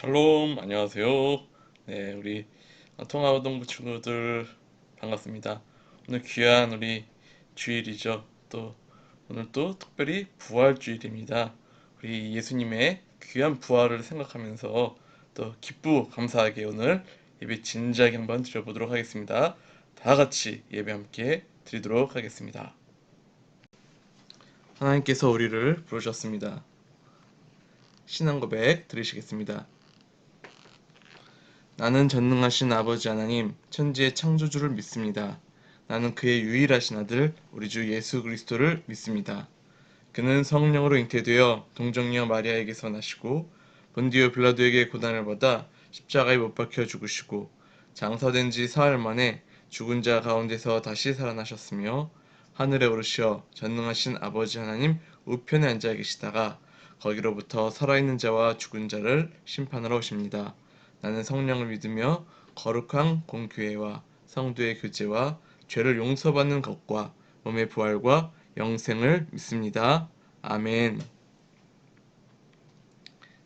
샬롬, 안녕하세요. 네, 우리 통합동부 친구들 반갑습니다. 오늘 귀한 우리 주일이죠. 또 오늘 또 특별히 부활주일입니다. 우리 예수님의 귀한 부활을 생각하면서 또 기쁘고 감사하게 오늘 예배 진지하게 한번 드려보도록 하겠습니다. 다 같이 예배 함께 드리도록 하겠습니다. 하나님께서 우리를 부르셨습니다. 신앙 고백 드리시겠습니다. 나는 전능하신 아버지 하나님, 천지의 창조주를 믿습니다. 나는 그의 유일하신 아들, 우리 주 예수 그리스도를 믿습니다. 그는 성령으로 잉태되어 동정녀 마리아에게서 나시고 본디오 빌라도에게 고난을 받아 십자가에 못 박혀 죽으시고 장사된 지 사흘 만에 죽은 자 가운데서 다시 살아나셨으며 하늘에 오르시어 전능하신 아버지 하나님 우편에 앉아 계시다가 거기로부터 살아있는 자와 죽은 자를 심판하러 오십니다. 나는 성령을 믿으며 거룩한 공교회와 성도의 교제와 죄를 용서받는 것과 몸의 부활과 영생을 믿습니다. 아멘.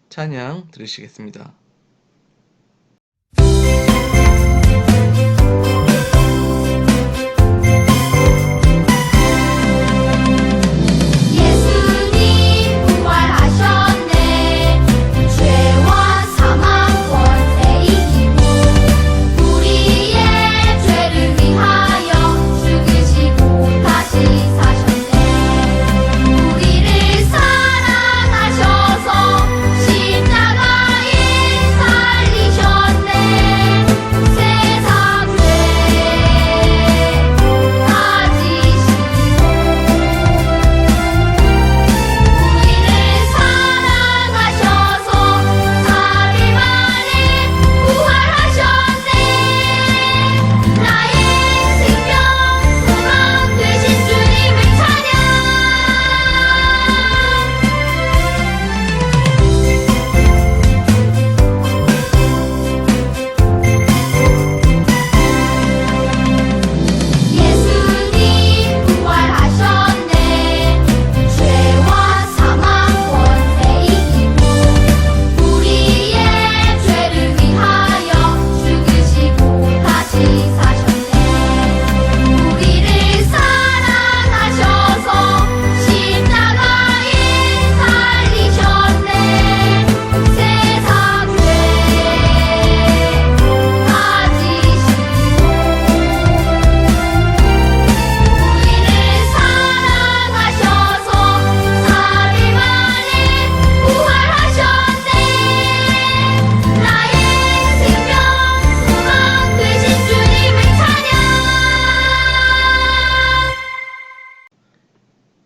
찬양 들으시겠습니다. 예수님 부활하셨네. 죄와 사망 권세 이기고 우리의 죄를 위하여 죽으시고 다시 사셨네. 우리를 사랑하셔서 십자가에 달리셨네. 세상 죄 가지시고 우리를 사랑하셔서 3일 만에 부활하셨네. 나의 생명 소망 되신 주님을 찬양. 예수님 부활하셨네. 죄와 사망 권세 이기고 우리의 죄를 위하여 죽으시고 다시 사셨네. 우리를 사랑하셔서 십자가에 달리셨네. 세상 죄 가지시고 우리를 사랑하셔서 3일 만에 부활하셨네. 나의 생명 소망 되신 주님을 찬양.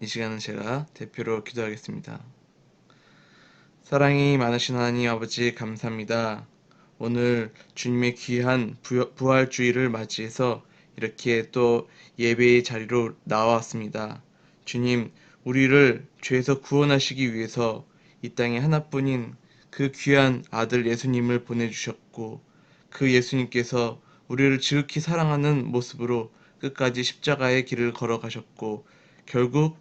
이 시간은 제가 대표로 기도하겠습니다. 사랑이 많으신 하나님 아버지 감사합니다. 오늘 주님의 귀한 부활주의를 맞이해서 이렇게 또 예배의 자리로 나왔습니다. 주님, 우리를 죄에서 구원하시기 위해서 이 땅에 하나뿐인 그 귀한 아들 예수님을 보내주셨고 그 예수님께서 우리를 지극히 사랑하는 모습으로 끝까지 십자가의 길을 걸어가셨고 결국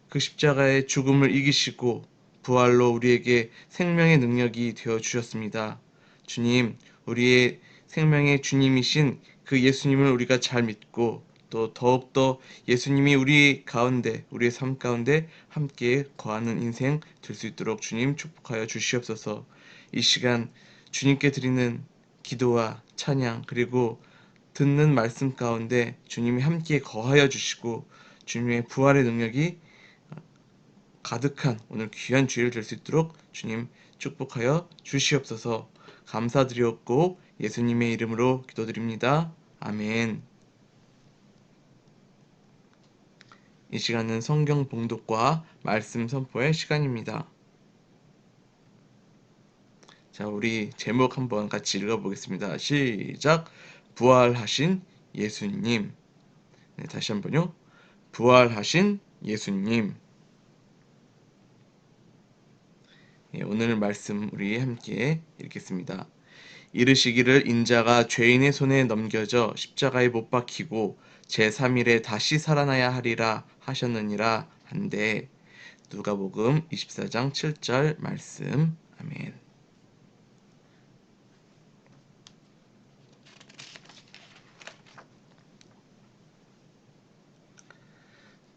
그 십자가의 죽음을 이기시고 부활로 우리에게 생명의 능력이 되어 주셨습니다. 주님, 우리의 생명의 주님이신 그 예수님을 우리가 잘 믿고 또 더욱더 예수님이 우리 가운데, 우리의 삶 가운데 함께 거하는 인생 될 수 있도록 주님 축복하여 주시옵소서. 이 시간 주님께 드리는 기도와 찬양 그리고 듣는 말씀 가운데 주님이 함께 거하여 주시고 주님의 부활의 능력이 가득한 오늘 귀한 주일 될 수 있도록 주님 축복하여 주시옵소서. 감사드리옵고 예수님의 이름으로 기도드립니다. 아멘. 이 시간은 성경 봉독과 말씀 선포의 시간입니다. 자, 우리 제목 한번 같이 읽어보겠습니다. 시작. 부활하신 예수님. 네, 다시 한번요. 부활하신 예수님. 오늘 말씀 우리 함께 읽겠습니다. 이르시기를 인자가 죄인의 손에 넘겨져 십자가에 못 박히고 제3일에 다시 살아나야 하리라 하셨느니라 한데 누가복음 24장 7절 말씀. 아멘.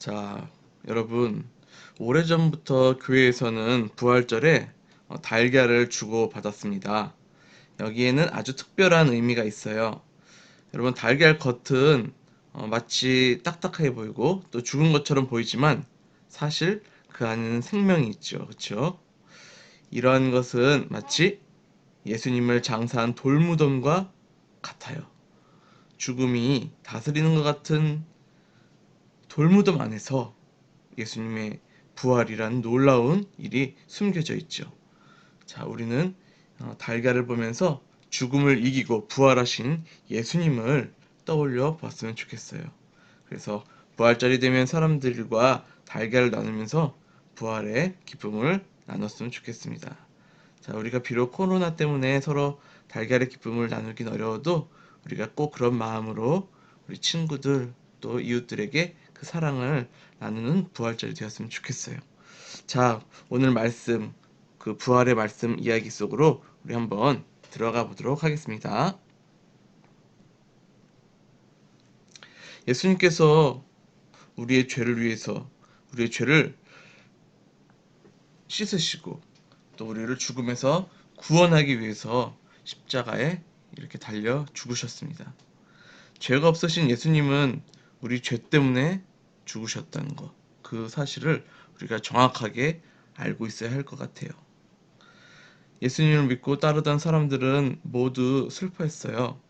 자, 여러분, 오래전부터 교회에서는 부활절에 달걀을 주고 받았습니다. 여기에는 아주 특별한 의미가 있어요. 여러분, 달걀 겉은 마치 딱딱해 보이고 또 죽은 것처럼 보이지만 사실 그 안에는 생명이 있죠. 그렇죠? 이러한 것은 마치 예수님을 장사한 돌무덤과 같아요. 죽음이 다스리는 것 같은 돌무덤 안에서 예수님의 부활이라는 놀라운 일이 숨겨져 있죠. 자, 우리는 달걀을 보면서 죽음을 이기고 부활하신 예수님을 떠올려 봤으면 좋겠어요. 그래서 부활절이 되면 사람들과 달걀을 나누면서 부활의 기쁨을 나눴으면 좋겠습니다. 자, 우리가 비록 코로나 때문에 서로 달걀의 기쁨을 나누긴 어려워도 우리가 꼭 그런 마음으로 우리 친구들 또 이웃들에게 그 사랑을 나누는 부활절이 되었으면 좋겠어요. 자, 오늘 말씀, 그 부활의 말씀 이야기 속으로 우리 한번 들어가 보도록 하겠습니다. 예수님께서 우리의 죄를 위해서 우리의 죄를 씻으시고 또 우리를 죽음에서 구원하기 위해서 십자가에 이렇게 달려 죽으셨습니다. 죄가 없으신 예수님은 우리 죄 때문에 죽으셨다는 것, 그 사실을 우리가 정확하게 알고 있어야 할 것 같아요. 예수님을 믿고 따르던 사람들은 모두 슬퍼했어요.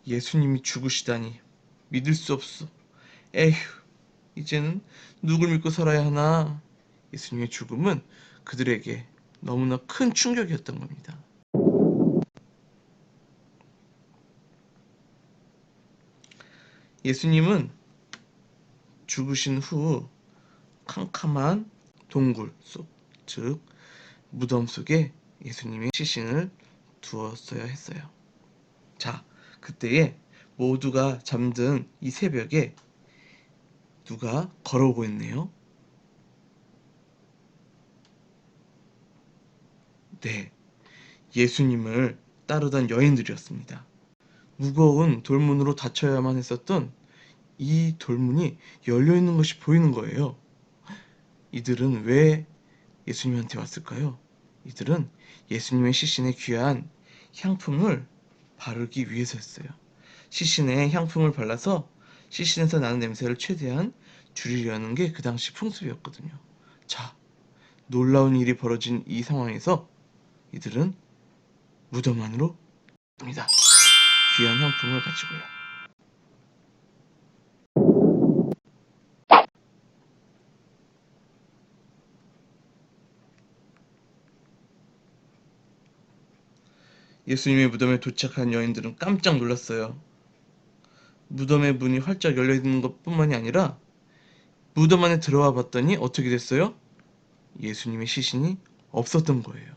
예수님이 죽으시다니 믿을 수 없어. 에휴, 이제는 누굴 믿고 살아야 하나? 예수님의 죽음은 그들에게 너무나 큰 충격이었던 겁니다. 예수님은 죽으신 후 캄캄한 동굴 속, 즉 무덤 속에 예수님의 시신을 두었어야 했어요. 자, 그때에 모두가 잠든 이 새벽에 누가 걸어오고 있네요. 네, 예수님을 따르던 여인들이었습니다. 무거운 돌문으로 닫혀야만 했었던 이 돌문이 열려 있는 것이 보이는 거예요. 이들은 왜 예수님한테 왔을까요? 이들은 예수님의 시신에 귀한 향품을 바르기 위해서였어요. 시신에 향품을 발라서 시신에서 나는 냄새를 최대한 줄이려는 게 그 당시 풍습이었거든요. 자, 놀라운 일이 벌어진 이 상황에서 이들은 무덤 안으로 갑니다. 귀한 향품을 가지고요. 예수님의 무덤에 도착한 여인들은 깜짝 놀랐어요. 무덤의 문이 활짝 열려 있는 것뿐만이 아니라 무덤 안에 들어와 봤더니 어떻게 됐어요? 예수님의 시신이 없었던 거예요.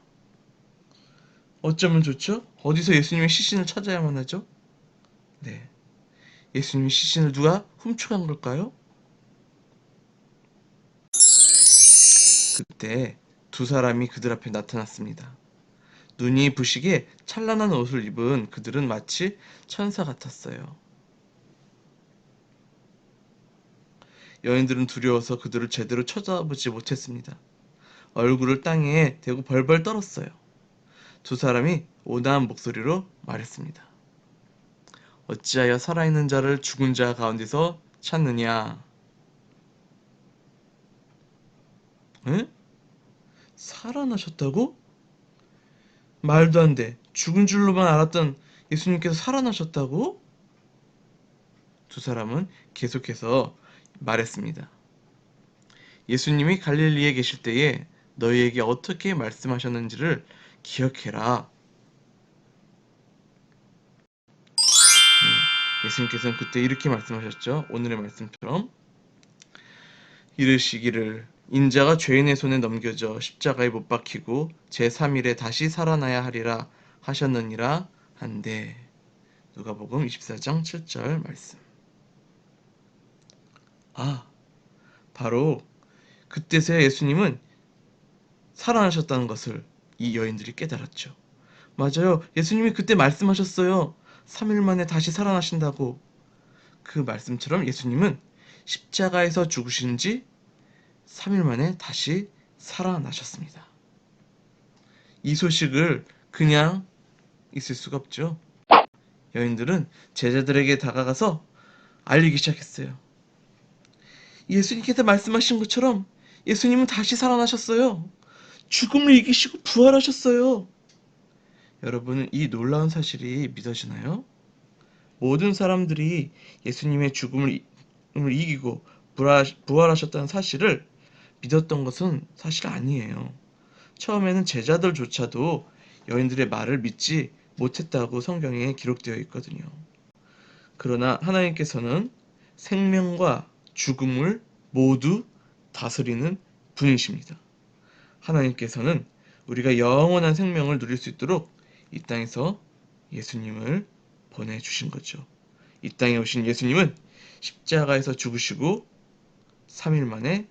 어쩌면 좋죠? 어디서 예수님의 시신을 찾아야만 하죠? 네. 예수님의 시신을 누가 훔쳐간 걸까요? 그때 두 사람이 그들 앞에 나타났습니다. 눈이 부시게 찬란한 옷을 입은 그들은 마치 천사 같았어요. 여인들은 두려워서 그들을 제대로 쳐다보지 못했습니다. 얼굴을 땅에 대고 벌벌 떨었어요. 두 사람이 온화한 목소리로 말했습니다. 어찌하여 살아있는 자를 죽은 자 가운데서 찾느냐? 에? 살아나셨다고? 말도 안 돼. 죽은 줄로만 알았던 예수님께서 살아나셨다고? 두 사람은 계속해서 말했습니다. 예수님이 갈릴리에 계실 때에 너희에게 어떻게 말씀하셨는지를 기억해라. 예수님께서는 그때 이렇게 말씀하셨죠. 오늘의 말씀처럼 이르시기를 인자가 죄인의 손에 넘겨져 십자가에 못 박히고 제3일에 다시 살아나야 하리라 하셨느니라 한데 누가복음 24장 7절 말씀. 아, 바로 그때서야 예수님은 살아나셨다는 것을 이 여인들이 깨달았죠. 맞아요. 예수님이 그때 말씀하셨어요. 3일 만에 다시 살아나신다고. 그 말씀처럼 예수님은 십자가에서 죽으신 지 3일 만에 다시 살아나셨습니다. 이 소식을 그냥 있을 수가 없죠. 여인들은 제자들에게 다가가서 알리기 시작했어요. 예수님께서 말씀하신 것처럼 예수님은 다시 살아나셨어요. 죽음을 이기시고 부활하셨어요. 여러분은 이 놀라운 사실이 믿어지나요? 모든 사람들이 예수님의 죽음을 이기고 부활하셨다는 사실을 믿었던 것은 사실 아니에요. 처음에는 제자들조차도 여인들의 말을 믿지 못했다고 성경에 기록되어 있거든요. 그러나 하나님께서는 생명과 죽음을 모두 다스리는 분이십니다. 하나님께서는 우리가 영원한 생명을 누릴 수 있도록 이 땅에서 예수님을 보내주신 거죠. 이 땅에 오신 예수님은 십자가에서 죽으시고 3일 만에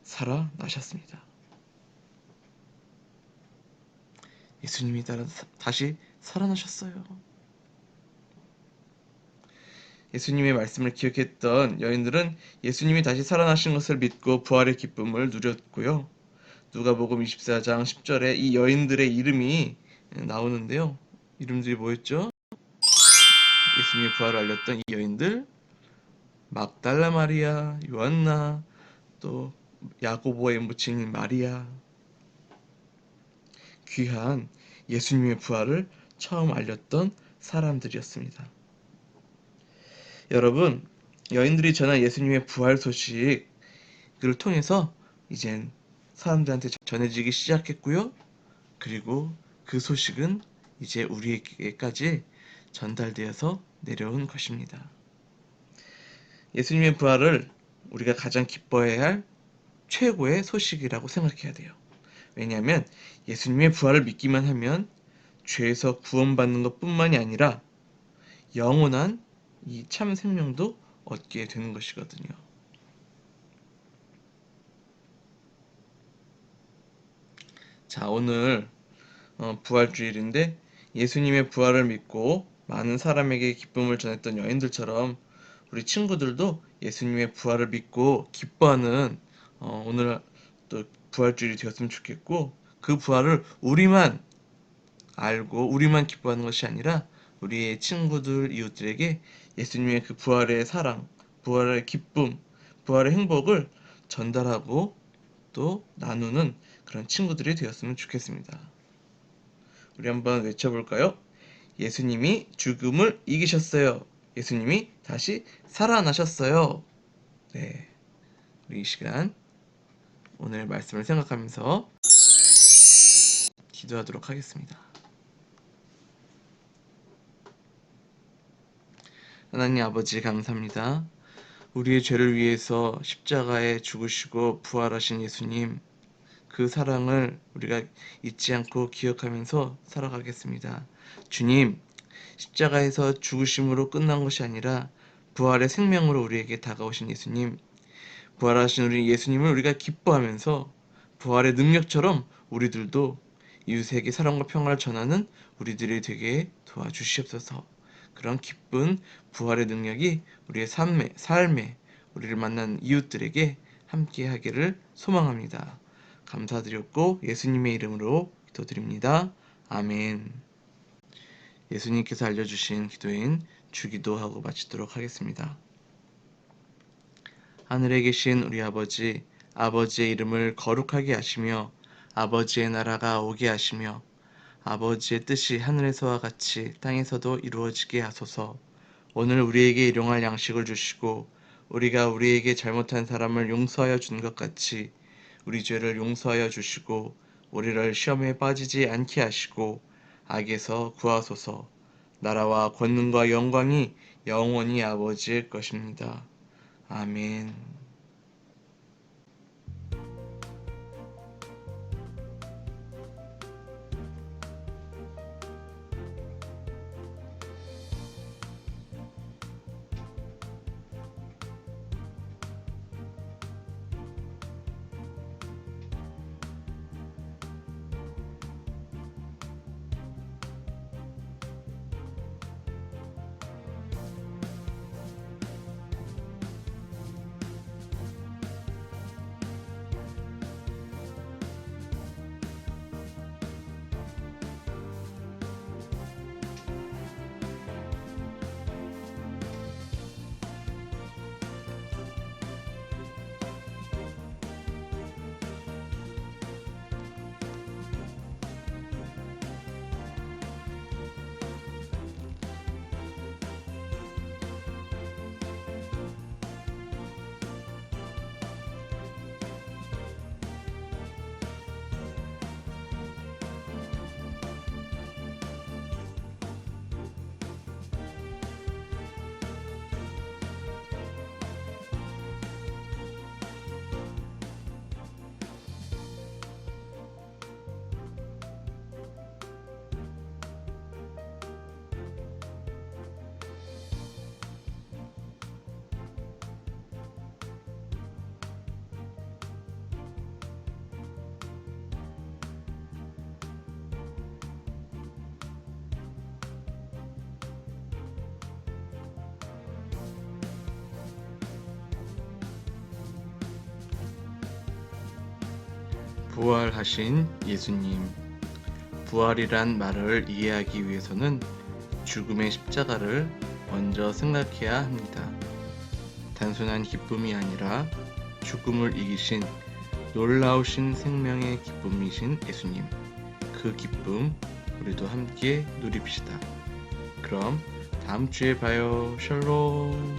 살아나셨습니다. 예수님이 다시 살아나셨어요. 예수님의 말씀을 기억했던 여인들은 예수님이 다시 살아나신 것을 믿고 부활의 기쁨을 누렸고요. 누가복음 24장 10절에 이 여인들의 이름이 나오는데요. 이름들이 뭐였죠? 예수님의 부활을 알렸던 이 여인들, 막달라 마리아, 요한나, 또 야고보의 모친인 마리아. 귀한 예수님의 부활을 처음 알렸던 사람들이었습니다. 여러분, 여인들이 전한 예수님의 부활 소식을 통해서 이젠 사람들한테 전해지기 시작했고요. 그리고 그 소식은 이제 우리에게까지 전달되어서 내려온 것입니다. 예수님의 부활을 우리가 가장 기뻐해야 할 최고의 소식이라고 생각해야 돼요. 왜냐하면 예수님의 부활을 믿기만 하면 죄에서 구원받는 것뿐만이 아니라 영원한 이 참 생명도 얻게 되는 것이거든요. 자, 오늘 부활주일인데 예수님의 부활을 믿고 많은 사람에게 기쁨을 전했던 여인들처럼 우리 친구들도 예수님의 부활을 믿고 기뻐하는 오늘 또 부활주일이 되었으면 좋겠고, 그 부활을 우리만 알고 우리만 기뻐하는 것이 아니라 우리의 친구들, 이웃들에게 예수님의 그 부활의 사랑, 부활의 기쁨, 부활의 행복을 전달하고 또 나누는 그런 친구들이 되었으면 좋겠습니다. 우리 한번 외쳐볼까요? 예수님이 죽음을 이기셨어요. 예수님이 다시 살아나셨어요. 네, 우리 이 시간 오늘 말씀을 생각하면서 기도하도록 하겠습니다. 하나님 아버지 감사합니다. 우리의 죄를 위해서 십자가에 죽으시고 부활하신 예수님, 그 사랑을 우리가 잊지 않고 기억하면서 살아가겠습니다. 주님, 십자가에서 죽으심으로 끝난 것이 아니라 부활의 생명으로 우리에게 다가오신 예수님, 부활하신 우리 예수님을 우리가 기뻐하면서 부활의 능력처럼 우리들도 이웃에게 사랑과 평화를 전하는 우리들이 되게 도와주시옵소서. 그런 기쁜 부활의 능력이 우리의 삶에 우리를 만난 이웃들에게 함께 하기를 소망합니다. 감사드렸고 예수님의 이름으로 기도드립니다. 아멘. 예수님께서 알려주신 기도인 주기도하고 마치도록 하겠습니다. 하늘에 계신 우리 아버지, 아버지의 이름을 거룩하게 하시며 아버지의 나라가 오게 하시며 아버지의 뜻이 하늘에서와 같이 땅에서도 이루어지게 하소서. 오늘 우리에게 일용할 양식을 주시고 우리가 우리에게 잘못한 사람을 용서하여 준 것 같이 우리 죄를 용서하여 주시고 우리를 시험에 빠지지 않게 하시고 악에서 구하소서. 나라와 권능과 영광이 영원히 아버지의 것입니다. 아멘. 부활하신 예수님. 부활이란 말을 이해하기 위해서는 죽음의 십자가를 먼저 생각해야 합니다. 단순한 기쁨이 아니라 죽음을 이기신 놀라우신 생명의 기쁨이신 예수님. 그 기쁨 우리도 함께 누립시다. 그럼 다음 주에 봐요. 샬롬.